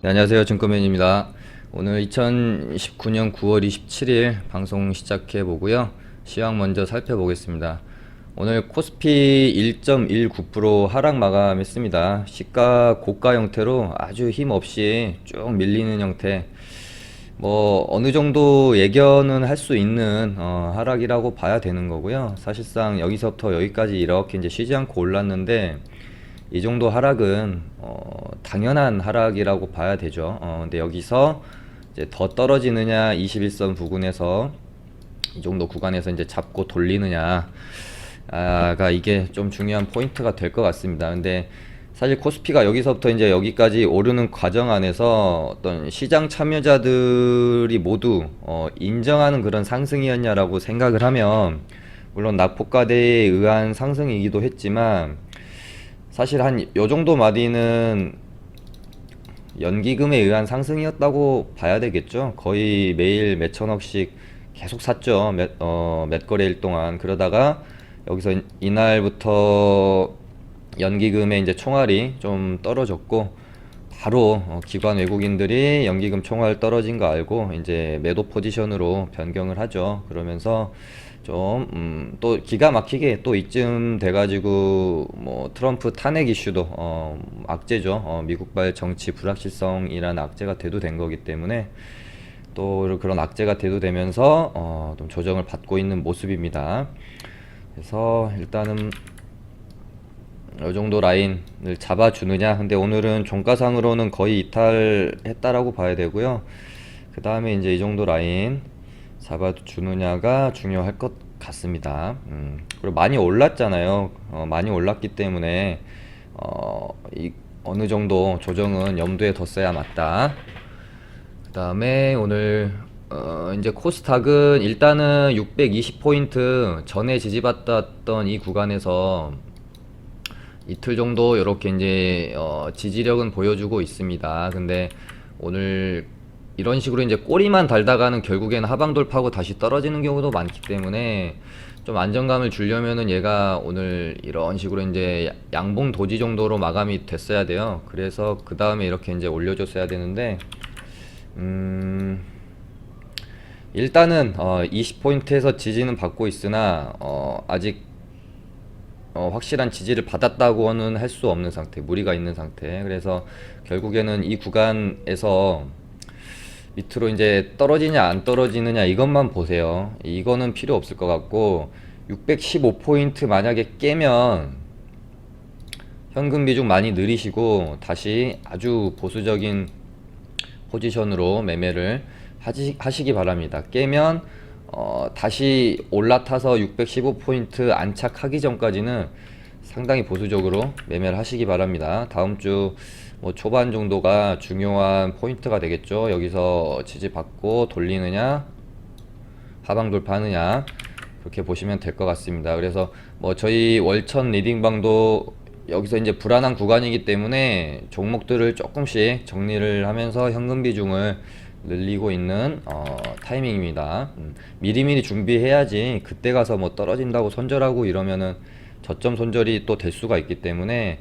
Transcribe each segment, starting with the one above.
네, 안녕하세요. 증권맨입니다. 오늘 2019년 9월 27일 방송 시작해 보고요. 시황 먼저 살펴보겠습니다. 오늘 코스피 1.19% 하락 마감했습니다. 시가 고가 형태로 아주 힘없이 쭉 밀리는 형태. 어느 정도 예견은 할 수 있는 하락이라고 봐야 되는 거고요. 사실상 여기서부터 여기까지 이렇게 이제 쉬지 않고 올랐는데 이 정도 하락은 당연한 하락이라고 봐야 되죠. 근데 여기서 이제 더 떨어지느냐, 21선 부근에서 이 정도 구간에서 이제 잡고 돌리느냐가 이게 좀 중요한 포인트가 될 것 같습니다. 근데 사실 코스피가 여기서부터 이제 여기까지 오르는 과정 안에서 어떤 시장 참여자들이 모두 인정하는 그런 상승이었냐라고 생각을 하면, 물론 낙폭과대에 의한 상승이기도 했지만 사실 한 요 정도 마디는 연기금에 의한 상승이었다고 봐야 되겠죠. 거의 매일 몇천억씩 계속 샀죠. 몇 거래일 동안. 그러다가 여기서 이날부터 연기금의 이제 총알이 좀 떨어졌고, 바로 기관 외국인들이 연기금 총알 떨어진 거 알고 이제 매도 포지션으로 변경을 하죠. 그러면서 좀 또 기가 막히게 또 이쯤 돼가지고 뭐 트럼프 탄핵 이슈도 악재죠. 미국발 정치 불확실성이라는 악재가 대두된 거기 때문에 또 그런 악재가 대두되면서 좀 조정을 받고 있는 모습입니다. 그래서 일단은 이 정도 라인을 잡아주느냐. 근데 오늘은 종가상으로는 거의 이탈했다라고 봐야 되고요. 그 다음에 이제 이 정도 라인 잡아주느냐가 중요할 것 같습니다. 그리고 많이 올랐잖아요. 많이 올랐기 때문에 어느 정도 조정은 염두에 뒀어야 맞다. 그 다음에 오늘 이제 코스닥은 일단은 620포인트 전에 지지받았던 이 구간에서 이틀 정도 이렇게 이제 지지력은 보여주고 있습니다. 근데 오늘 이런 식으로 이제 꼬리만 달다가는 결국에는 하방 돌파하고 다시 떨어지는 경우도 많기 때문에 좀 안정감을 주려면은 얘가 오늘 이런 식으로 이제 양봉 도지 정도로 마감이 됐어야 돼요. 그래서 그 다음에 이렇게 이제 올려줬어야 되는데 일단은 20포인트에서 지지는 받고 있으나 아직 확실한 지지를 받았다고는 할 수 없는 상태, 무리가 있는 상태. 그래서 결국에는 이 구간에서 밑으로 이제 떨어지냐 안 떨어지느냐 이것만 보세요. 이거는 필요 없을 것 같고, 615포인트 만약에 깨면 현금 비중 많이 늘리시고 다시 아주 보수적인 포지션으로 매매를 하시기 바랍니다. 깨면 다시 올라타서 615포인트 안착하기 전까지는 상당히 보수적으로 매매를 하시기 바랍니다. 다음 주 뭐 초반 정도가 중요한 포인트가 되겠죠. 여기서 지지받고 돌리느냐, 하방 돌파하느냐, 그렇게 보시면 될 것 같습니다. 그래서 뭐 저희 월천 리딩방도 여기서 이제 불안한 구간이기 때문에 종목들을 조금씩 정리를 하면서 현금 비중을 늘리고 있는 타이밍입니다. 미리미리 준비해야지 그때 가서 뭐 떨어진다고 손절하고 이러면은 저점 손절이 또 될 수가 있기 때문에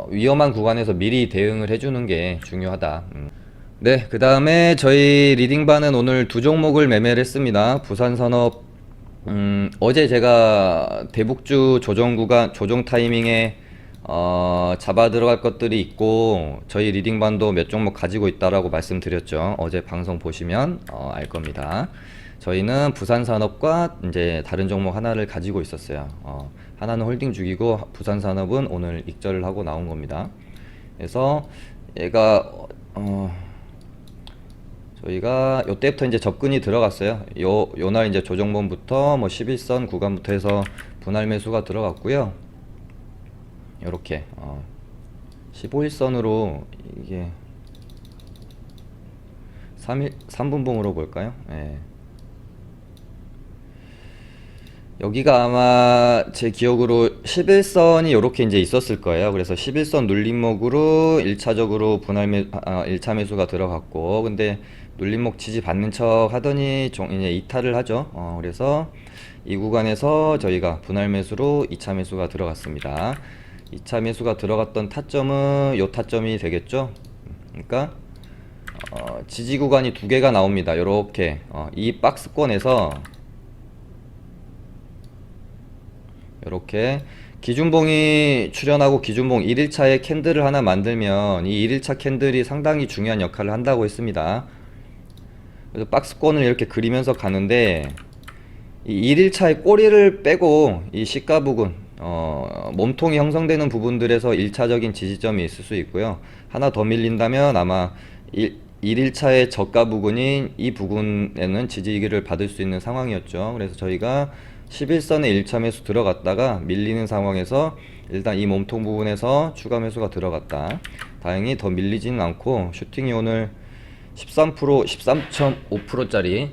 위험한 구간에서 미리 대응을 해주는 게 중요하다. 네, 그 다음에 저희 리딩반은 오늘 두 종목을 매매를 했습니다. 부산산업, 어제 제가 대북주 조정 구간, 조정 타이밍에 잡아 들어갈 것들이 있고 저희 리딩반도 몇 종목 가지고 있다라고 말씀드렸죠. 어제 방송 보시면 알 겁니다. 저희는 부산산업과 이제 다른 종목 하나를 가지고 있었어요. 하나는 홀딩 중이고 부산산업은 오늘 익절을 하고 나온 겁니다. 그래서 얘가 저희가 요때부터 이제 접근이 들어갔어요. 요날 이제 조정본부터 뭐 11선 구간부터 해서 분할 매수가 들어갔고요. 요렇게 15일선으로 이게 3분봉으로 볼까요? 예. 여기가 아마 제 기억으로 11선이 요렇게 이제 있었을 거예요. 그래서 11선 눌림목으로 1차적으로 1차 매수가 들어갔고, 근데 눌림목 지지 받는 척 하더니 이제 이탈을 하죠. 그래서 이 구간에서 저희가 분할 매수로 2차 매수가 들어갔습니다. 2차 매수가 들어갔던 타점은 요 타점이 되겠죠. 그러니까 지지 구간이 두 개가 나옵니다. 요렇게 이 박스권에서 요렇게 기준봉이 출현하고 기준봉 1일차에 캔들을 하나 만들면 이 1일차 캔들이 상당히 중요한 역할을 한다고 했습니다. 그래서 박스권을 이렇게 그리면서 가는데 이 1일차의 꼬리를 빼고 이 시가 부분 몸통이 형성되는 부분들에서 1차적인 지지점이 있을 수 있고요. 하나 더 밀린다면 아마 1일차의 저가 부근인 이 부근에는 지지기를 받을 수 있는 상황이었죠. 그래서 저희가 11선에 1차 매수 들어갔다가 밀리는 상황에서 일단 이 몸통 부분에서 추가 매수가 들어갔다. 다행히 더 밀리지는 않고 슈팅이 오늘 13%, 13.5%짜리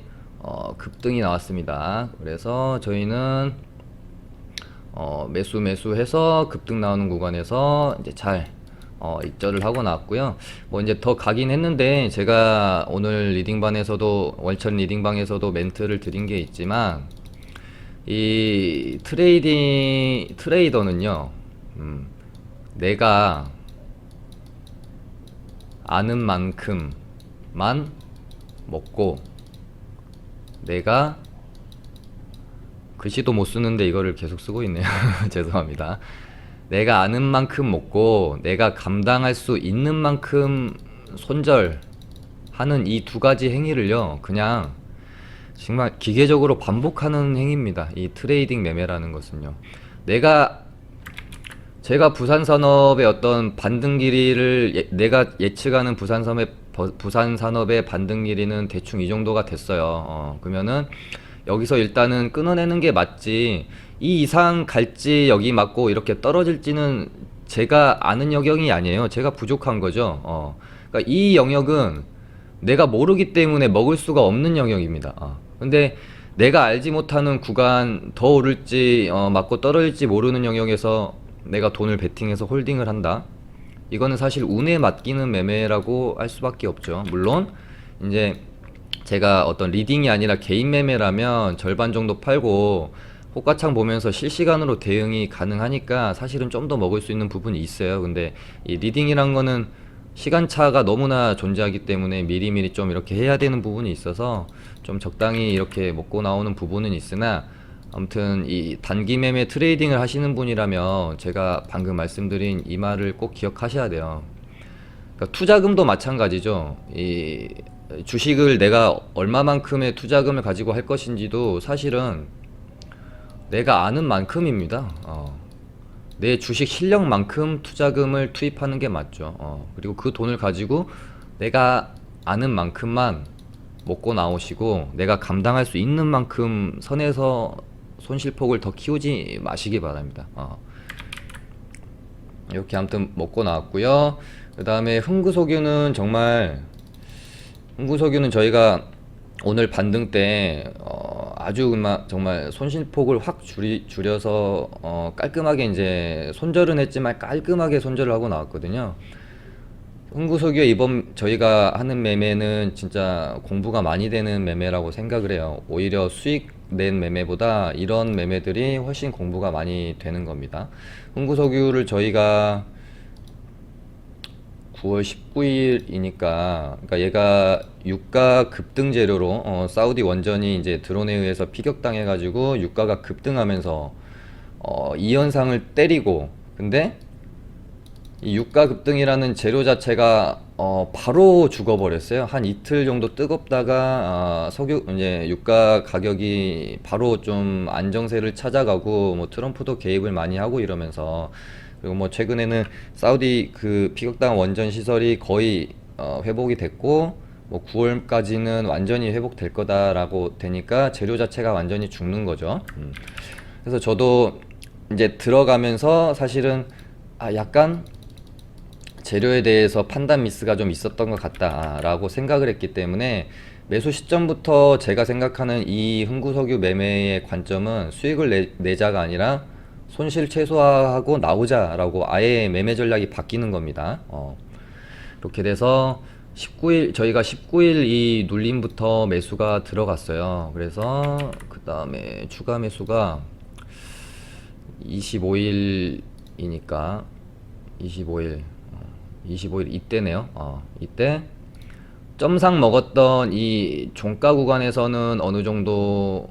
급등이 나왔습니다. 그래서 저희는 매수해서 급등 나오는 구간에서 이제 잘 입절을 하고 나왔고요. 뭐 이제 더 가긴 했는데 제가 오늘 리딩방에서도 월천 리딩방에서도 멘트를 드린 게 있지만 이 트레이더는요, 내가 아는 만큼만 먹고, 내가 글씨도 못 쓰는데 이거를 계속 쓰고 있네요. 죄송합니다. 내가 아는 만큼 먹고 내가 감당할 수 있는 만큼 손절하는 이 두 가지 행위를요, 그냥 정말 기계적으로 반복하는 행위입니다. 이 트레이딩 매매라는 것은요. 제가 부산산업의 어떤 반등 길이를 내가 예측하는 부산산업의 반등 길이는 대충 이 정도가 됐어요. 그러면은 여기서 일단은 끊어내는 게 맞지, 이 이상 갈지 여기 맞고 이렇게 떨어질지는 제가 아는 영역이 아니에요. 제가 부족한 거죠. 그러니까 이 영역은 내가 모르기 때문에 먹을 수가 없는 영역입니다. 근데 내가 알지 못하는 구간, 더 오를지 맞고 떨어질지 모르는 영역에서 내가 돈을 베팅해서 홀딩을 한다. 이거는 사실 운에 맡기는 매매라고 할 수밖에 없죠. 물론 이제 제가 어떤 리딩이 아니라 개인 매매라면 절반 정도 팔고 호가창 보면서 실시간으로 대응이 가능하니까 사실은 좀 더 먹을 수 있는 부분이 있어요. 근데 이 리딩이란 거는 시간차가 너무나 존재하기 때문에 미리미리 좀 이렇게 해야 되는 부분이 있어서 좀 적당히 이렇게 먹고 나오는 부분은 있으나, 아무튼 이 단기 매매 트레이딩을 하시는 분이라면 제가 방금 말씀드린 이 말을 꼭 기억하셔야 돼요. 그러니까 투자금도 마찬가지죠. 이 주식을 내가 얼마만큼의 투자금을 가지고 할 것인지도 사실은 내가 아는 만큼입니다. 내 주식 실력만큼 투자금을 투입하는 게 맞죠. 그리고 그 돈을 가지고 내가 아는 만큼만 먹고 나오시고, 내가 감당할 수 있는 만큼 선에서 손실폭을 더 키우지 마시기 바랍니다. 이렇게 아무튼 먹고 나왔고요. 그 다음에 흥구석유는 저희가 오늘 반등 때 아주 정말 손실폭을 확 줄여서 깔끔하게 이제 손절은 했지만 깔끔하게 손절을 하고 나왔거든요. 흥구석유 이번 저희가 하는 매매는 진짜 공부가 많이 되는 매매라고 생각을 해요. 오히려 수익 낸 매매보다 이런 매매들이 훨씬 공부가 많이 되는 겁니다. 흥구석유를 저희가 9월 19일이니까, 그러니까 얘가 유가 급등 재료로 사우디 원전이 이제 드론에 의해서 피격당해 가지고 유가가 급등하면서 이 현상을 때리고, 근데 이 유가 급등이라는 재료 자체가 바로 죽어버렸어요. 한 이틀 정도 뜨겁다가 이제 유가 가격이 바로 좀 안정세를 찾아가고, 뭐 트럼프도 개입을 많이 하고 이러면서, 그리고 뭐 최근에는 사우디 그 피격당 원전 시설이 거의 회복이 됐고, 뭐 9월까지는 완전히 회복될 거다라고 되니까 재료 자체가 완전히 죽는 거죠. 그래서 저도 이제 들어가면서 사실은 약간 재료에 대해서 판단 미스가 좀 있었던 것 같다라고 생각을 했기 때문에, 매수 시점부터 제가 생각하는 이 흥구석유 매매의 관점은 수익을 내자가 아니라 손실 최소화하고 나오자라고 아예 매매 전략이 바뀌는 겁니다. 이렇게 돼서 저희가 19일 이 눌림부터 매수가 들어갔어요. 그래서 그 다음에 추가 매수가 25일이니까 25일 이때네요. 이때 점상 먹었던 이 종가 구간에서는 어느 정도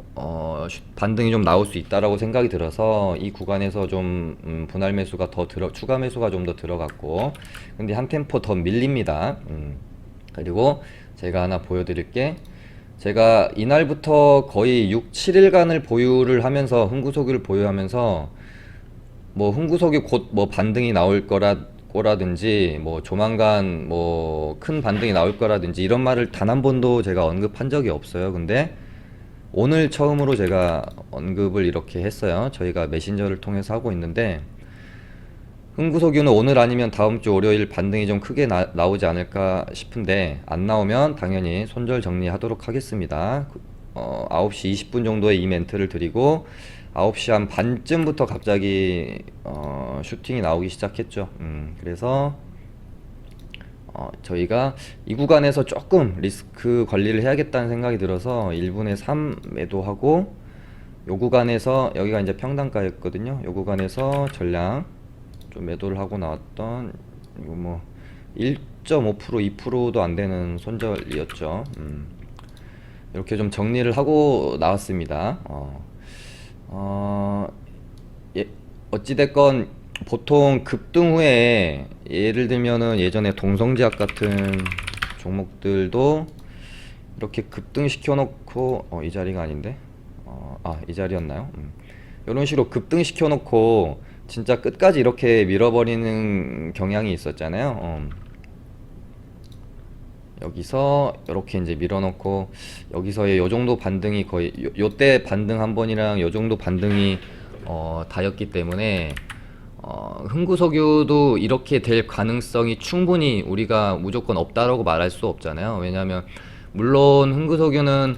반등이 좀 나올 수 있다라고 생각이 들어서 이 구간에서 좀 분할 매수가 더 추가 매수가 좀 더 들어갔고, 근데 한 템포 더 밀립니다. 그리고 제가 하나 보여드릴 게, 제가 이날부터 거의 6, 7일간을 보유를 하면서, 흥구석유를 보유하면서 뭐 흥구석유 곧 뭐 반등이 나올 거라든지 뭐 조만간 뭐 큰 반등이 나올 거라든지 이런 말을 단 한 번도 제가 언급한 적이 없어요. 근데 오늘 처음으로 제가 언급을 이렇게 했어요. 저희가 메신저를 통해서 하고 있는데, 흥구석유는 오늘 아니면 다음 주 월요일 반등이 좀 크게 나오지 않을까 싶은데, 안 나오면 당연히 손절 정리하도록 하겠습니다. 9시 20분 정도에 이 멘트를 드리고 9시 한 반쯤부터 갑자기 슈팅이 나오기 시작했죠. 그래서 저희가 이 구간에서 조금 리스크 관리를 해야겠다는 생각이 들어서 1분에 3 매도하고, 요 구간에서, 여기가 이제 평단가였거든요. 요 구간에서 전량 좀 매도를 하고 나왔던, 이거 뭐 1.5% 2%도 안 되는 손절이었죠. 이렇게 좀 정리를 하고 나왔습니다. 예, 어찌됐건 보통 급등 후에, 예를 들면은 예전에 동성제약 같은 종목들도 이렇게 급등 시켜놓고, 이 자리가 아닌데, 이 자리였나요? 이런 식으로 급등 시켜놓고 진짜 끝까지 이렇게 밀어버리는 경향이 있었잖아요. 여기서 이렇게 이제 밀어놓고, 여기서의 요 정도 반등이 거의 요때 반등 한 번이랑 요 정도 반등이 다였기 때문에, 흥구석유도 이렇게 될 가능성이 충분히, 우리가 무조건 없다라고 말할 수 없잖아요. 왜냐하면 물론 흥구석유는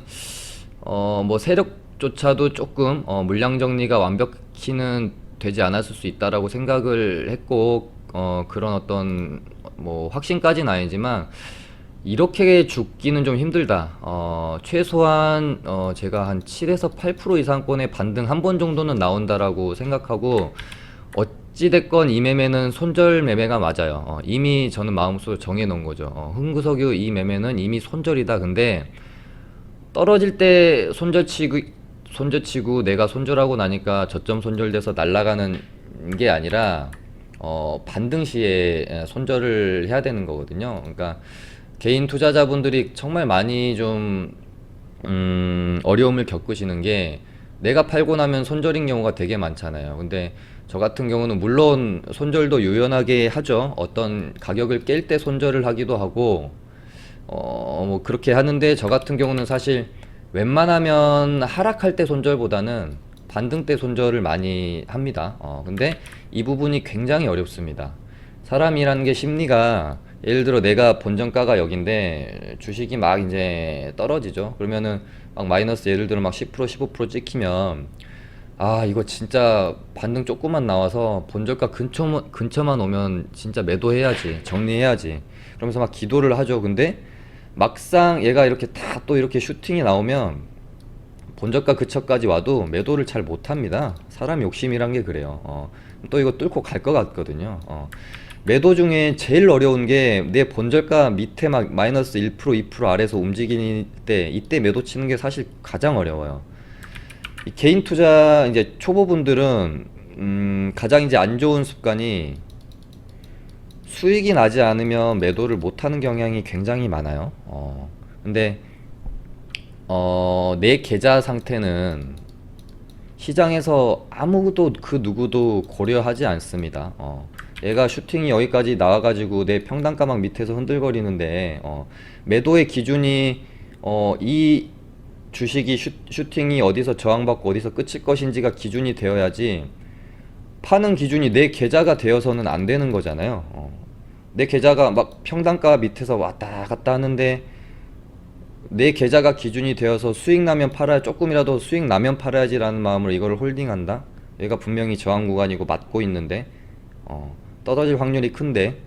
뭐 세력조차도 조금 물량 정리가 완벽히는 되지 않았을 수 있다라고 생각을 했고, 그런 어떤 뭐 확신까지는 아니지만 이렇게 죽기는 좀 힘들다. 최소한 제가 한 7에서 8% 이상권의 반등 한 번 정도는 나온다라고 생각하고, 어찌됐건 이 매매는 손절 매매가 맞아요. 이미 저는 마음속으로 정해놓은 거죠. 흥구석유 이 매매는 이미 손절이다. 근데 떨어질 때 손절치고 내가 손절하고 나니까 저점 손절돼서 날아가는 게 아니라, 반등 시에 손절을 해야 되는 거거든요. 그러니까 개인 투자자분들이 정말 많이 좀 어려움을 겪으시는 게, 내가 팔고 나면 손절인 경우가 되게 많잖아요. 근데 저 같은 경우는 물론 손절도 유연하게 하죠. 어떤 가격을 깰 때 손절을 하기도 하고, 뭐 그렇게 하는데, 저 같은 경우는 사실 웬만하면 하락할 때 손절보다는 반등 때 손절을 많이 합니다. 근데 이 부분이 굉장히 어렵습니다. 사람이라는 게 심리가, 예를 들어 내가 본전가가 여긴데 주식이 막 이제 떨어지죠. 그러면은 막 마이너스, 예를 들어 막 10% 15% 찍히면, 이거 진짜 반등 조금만 나와서 본저가 근처만 오면 진짜 매도해야지, 정리해야지, 그러면서 막 기도를 하죠. 근데 막상 얘가 이렇게 다 또 이렇게 슈팅이 나오면 본저가 근처까지 와도 매도를 잘 못합니다. 사람 욕심이란 게 그래요. 또 이거 뚫고 갈 것 같거든요. 매도 중에 제일 어려운 게, 내 본저가 밑에 막 마이너스 1% 2% 아래에서 움직일 때, 이때 매도 치는 게 사실 가장 어려워요. 이 개인 투자 이제 초보분들은 가장 이제 안 좋은 습관이, 수익이 나지 않으면 매도를 못 하는 경향이 굉장히 많아요. 근데 내 계좌 상태는 시장에서 아무도 그 누구도 고려하지 않습니다. 얘가 슈팅이 여기까지 나와가지고 내 평단가막 밑에서 흔들거리는데, 매도의 기준이 이 주식이 슈팅이 어디서 저항받고 어디서 끝일 것인지가 기준이 되어야지, 파는 기준이 내 계좌가 되어서는 안 되는 거잖아요. 내 계좌가 막 평단가 밑에서 왔다 갔다 하는데, 내 계좌가 기준이 되어서 수익 나면 팔아야, 조금이라도 수익 나면 팔아야지라는 마음으로 이거를 홀딩한다? 얘가 분명히 저항 구간이고 맞고 있는데, 떨어질 확률이 큰데,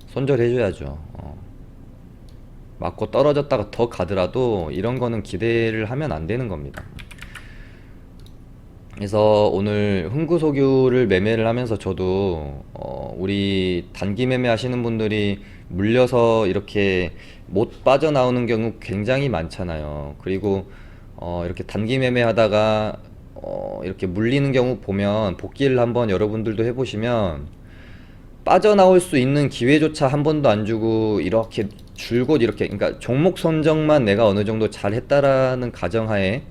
손절해줘야죠. 맞고 떨어졌다가 더 가더라도 이런 거는 기대를 하면 안 되는 겁니다. 그래서 오늘 흥구석유를 매매를 하면서 저도 우리 단기 매매 하시는 분들이 물려서 이렇게 못 빠져나오는 경우 굉장히 많잖아요. 그리고 이렇게 단기 매매 하다가 이렇게 물리는 경우 보면 복귀를 한번 여러분들도 해보시면 빠져나올 수 있는 기회조차 한 번도 안 주고 이렇게 줄곧 이렇게, 그러니까 종목 선정만 내가 어느 정도 잘 했다라는 가정하에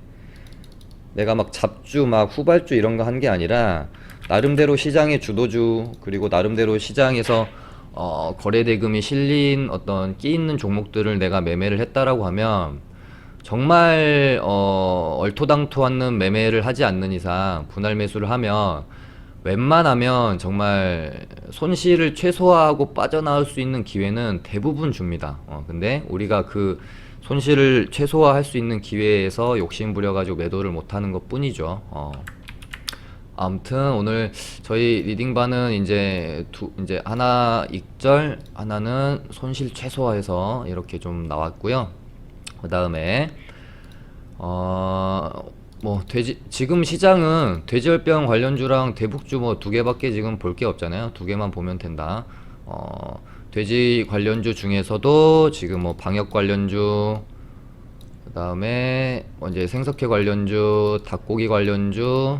내가 막 잡주 막 후발주 이런 거 한 게 아니라 나름대로 시장의 주도주, 그리고 나름대로 시장에서 거래 대금이 실린 어떤 끼 있는 종목들을 내가 매매를 했다라고 하면 정말 얼토당토하는 매매를 하지 않는 이상, 분할 매수를 하면 웬만하면 정말 손실을 최소화하고 빠져나올 수 있는 기회는 대부분 줍니다. 근데 우리가 그 손실을 최소화할 수 있는 기회에서 욕심 부려가지고 매도를 못하는 것 뿐이죠. 아무튼 오늘 저희 리딩반은 이제 하나 익절, 하나는 손실 최소화해서 이렇게 좀 나왔고요. 그 다음에 뭐 지금 시장은 돼지열병 관련주랑 대북주 뭐 두 개밖에 지금 볼 게 없잖아요. 두 개만 보면 된다. 돼지 관련주 중에서도 지금 뭐 방역 관련주, 그 다음에 뭐 이제 생석회 관련주, 닭고기 관련주,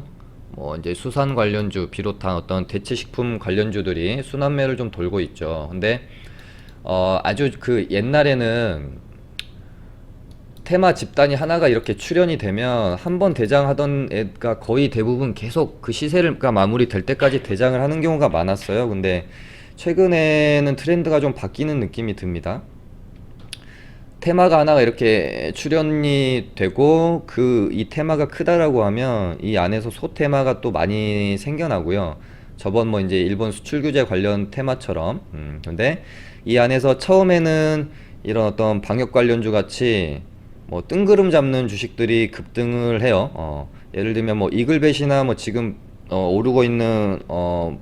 뭐 이제 수산 관련주 비롯한 어떤 대체식품 관련주들이 순환매를 좀 돌고 있죠. 근데 아주 그 옛날에는 테마 집단이 하나가 이렇게 출현이 되면 한 번 대장하던 애가 거의 대부분 계속 그 시세가 마무리 될 때까지 대장을 하는 경우가 많았어요. 근데 최근에는 트렌드가 좀 바뀌는 느낌이 듭니다. 테마가 하나가 이렇게 출현이 되고 이 테마가 크다라고 하면 이 안에서 소테마가 또 많이 생겨나고요. 저번 뭐 이제 일본 수출 규제 관련 테마처럼. 근데 이 안에서 처음에는 이런 어떤 방역 관련주 같이 뭐 뜬구름 잡는 주식들이 급등을 해요. 예를 들면 뭐 이글벳이나 뭐 지금 오르고 있는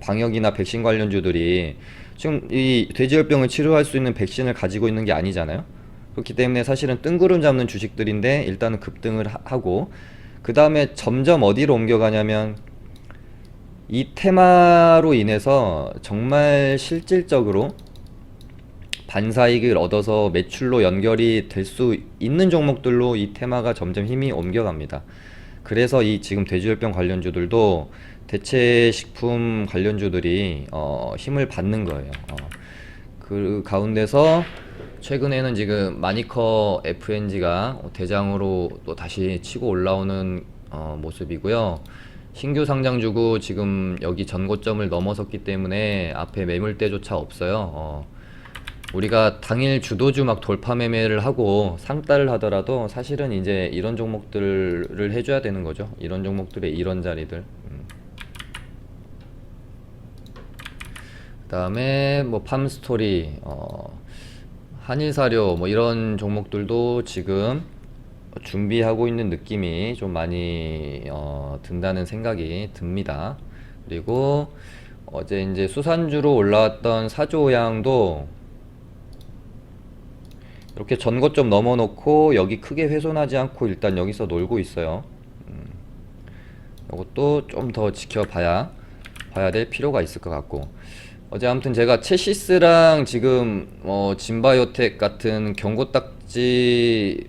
방역이나 백신 관련주들이 지금 이 돼지열병을 치료할 수 있는 백신을 가지고 있는 게 아니잖아요. 그렇기 때문에 사실은 뜬구름 잡는 주식들인데 일단은 급등을 하고, 그 다음에 점점 어디로 옮겨가냐면 이 테마로 인해서 정말 실질적으로 반사이익을 얻어서 매출로 연결이 될 수 있는 종목들로 이 테마가 점점 힘이 옮겨갑니다. 그래서 이 지금 돼지열병 관련주들도 대체식품 관련주들이 힘을 받는 거예요. 그 가운데서 최근에는 지금 마니커 FNG가 대장으로 또 다시 치고 올라오는 모습이고요. 신규 상장주고 지금 여기 전고점을 넘어섰기 때문에 앞에 매물대조차 없어요. 우리가 당일 주도주 막 돌파 매매를 하고 상따를 하더라도 사실은 이제 이런 종목들을 해줘야 되는 거죠. 이런 종목들의 이런 자리들. 그다음에 뭐 팜스토리, 한일사료 뭐 이런 종목들도 지금 준비하고 있는 느낌이 좀 많이 든다는 생각이 듭니다. 그리고 어제 이제 수산주로 올라왔던 사조양도 이렇게 전고점 넘어놓고 여기 크게 훼손하지 않고 일단 여기서 놀고 있어요. 이것도 좀 더 지켜봐야 될 필요가 있을 것 같고, 어제 아무튼 제가 체시스랑 지금 진바이오텍 같은 경고딱지랑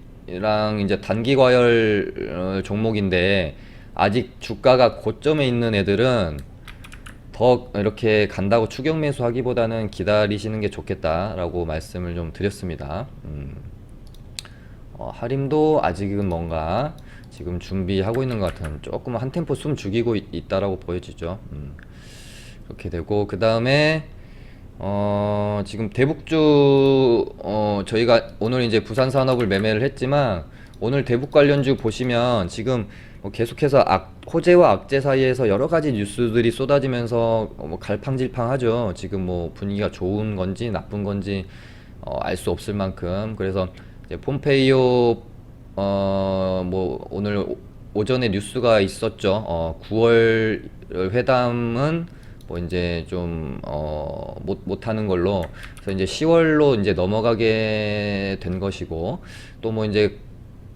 이제 단기 과열 종목인데 아직 주가가 고점에 있는 애들은 더 이렇게 간다고 추격 매수하기보다는 기다리시는 게 좋겠다라고 말씀을 좀 드렸습니다. 하림도 아직은 뭔가 지금 준비하고 있는 것 같은, 조금 한 템포 숨 죽이고 있다라고 보여지죠. 그렇게 되고, 그 다음에 지금 대북주, 저희가 오늘 이제 부산 산업을 매매를 했지만 오늘 대북 관련주 보시면 지금 뭐 계속해서 호재와 악재 사이에서 여러 가지 뉴스들이 쏟아지면서 뭐 갈팡질팡하죠. 지금 뭐 분위기가 좋은 건지 나쁜 건지 알 수 없을 만큼. 그래서 이제 폼페이오 뭐 오늘 오전에 뉴스가 있었죠. 9월 회담은 뭐 이제 좀 못하는 걸로, 그래서 이제 10월로 이제 넘어가게 된 것이고, 또 뭐 이제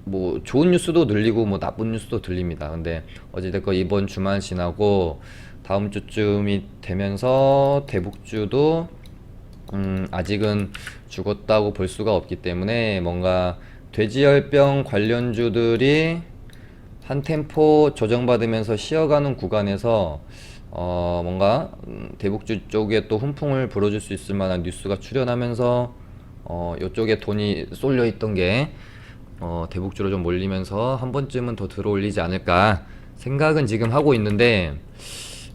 뭐 좋은 뉴스도 들리고 뭐 나쁜 뉴스도 들립니다. 근데 어찌됐건 이번 주만 지나고 다음 주쯤이 되면서 대북주도 아직은 죽었다고 볼 수가 없기 때문에 뭔가 돼지열병 관련주들이 한 템포 조정받으면서 쉬어가는 구간에서 뭔가 대북주 쪽에 또 훈풍을 불어줄 수 있을 만한 뉴스가 출현하면서 이쪽에 돈이 쏠려 있던 게 대북주로 좀 몰리면서 한 번쯤은 더 들어올리지 않을까 생각은 지금 하고 있는데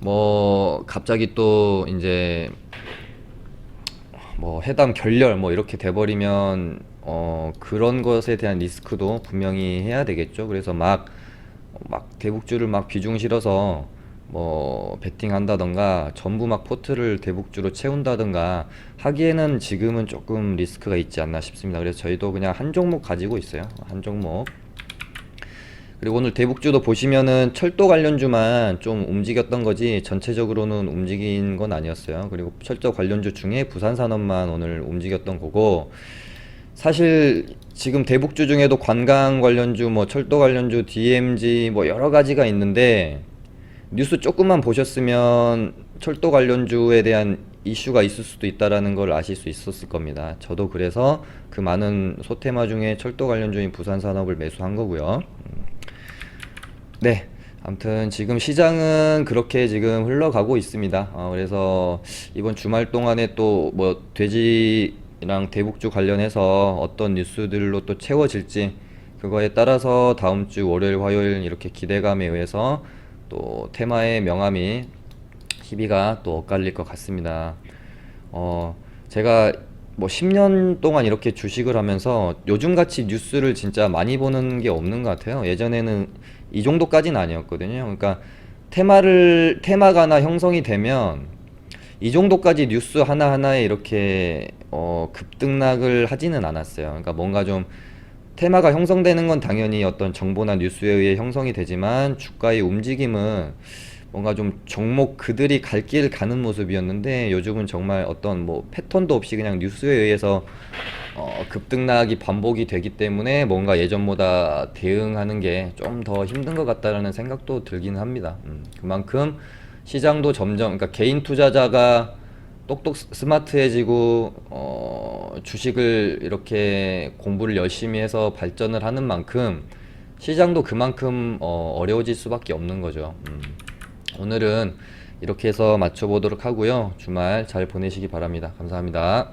뭐 갑자기 또 이제 뭐 해당 결렬 뭐 이렇게 돼버리면 그런 것에 대한 리스크도 분명히 해야 되겠죠. 그래서 막 대북주를 막 비중 실어서 뭐 베팅한다던가 전부 막 포트를 대북주로 채운다던가 하기에는 지금은 조금 리스크가 있지 않나 싶습니다. 그래서 저희도 그냥 한 종목 가지고 있어요. 한 종목. 그리고 오늘 대북주도 보시면은 철도 관련주만 좀 움직였던 거지 전체적으로는 움직인 건 아니었어요. 그리고 철도 관련주 중에 부산산업만 오늘 움직였던 거고, 사실 지금 대북주 중에도 관광 관련주, 뭐 철도 관련주, DMZ 뭐 여러 가지가 있는데 뉴스 조금만 보셨으면 철도 관련주에 대한 이슈가 있을 수도 있다라는 걸 아실 수 있었을 겁니다. 저도 그래서 그 많은 소테마 중에 철도 관련주인 부산산업을 매수한 거고요. 네. 아무튼 지금 시장은 그렇게 지금 흘러가고 있습니다. 그래서 이번 주말 동안에 또 뭐 돼지랑 대북주 관련해서 어떤 뉴스들로 또 채워질지 그거에 따라서 다음 주 월요일, 화요일 이렇게 기대감에 의해서 또 테마의 명암이 희비가 또 엇갈릴 것 같습니다. 제가 뭐 10년 동안 이렇게 주식을 하면서 요즘같이 뉴스를 진짜 많이 보는 게 없는 것 같아요. 예전에는 이 정도까지는 아니었거든요. 그러니까 테마가 하나 형성이 되면 이 정도까지 뉴스 하나하나에 이렇게 급등락을 하지는 않았어요. 그러니까 뭔가 좀 테마가 형성되는 건 당연히 어떤 정보나 뉴스에 의해 형성이 되지만 주가의 움직임은 뭔가 좀 종목 그들이 갈 길 가는 모습이었는데 요즘은 정말 어떤 뭐 패턴도 없이 그냥 뉴스에 의해서 급등락이 반복이 되기 때문에 뭔가 예전보다 대응하는 게 좀 더 힘든 것 같다라는 생각도 들긴 합니다. 그만큼 시장도 점점, 그러니까 개인 투자자가 똑똑 스마트해지고 주식을 이렇게 공부를 열심히 해서 발전을 하는 만큼 시장도 그만큼 어려워질 수밖에 없는 거죠. 오늘은 이렇게 해서 맞춰보도록 하고요. 주말 잘 보내시기 바랍니다. 감사합니다.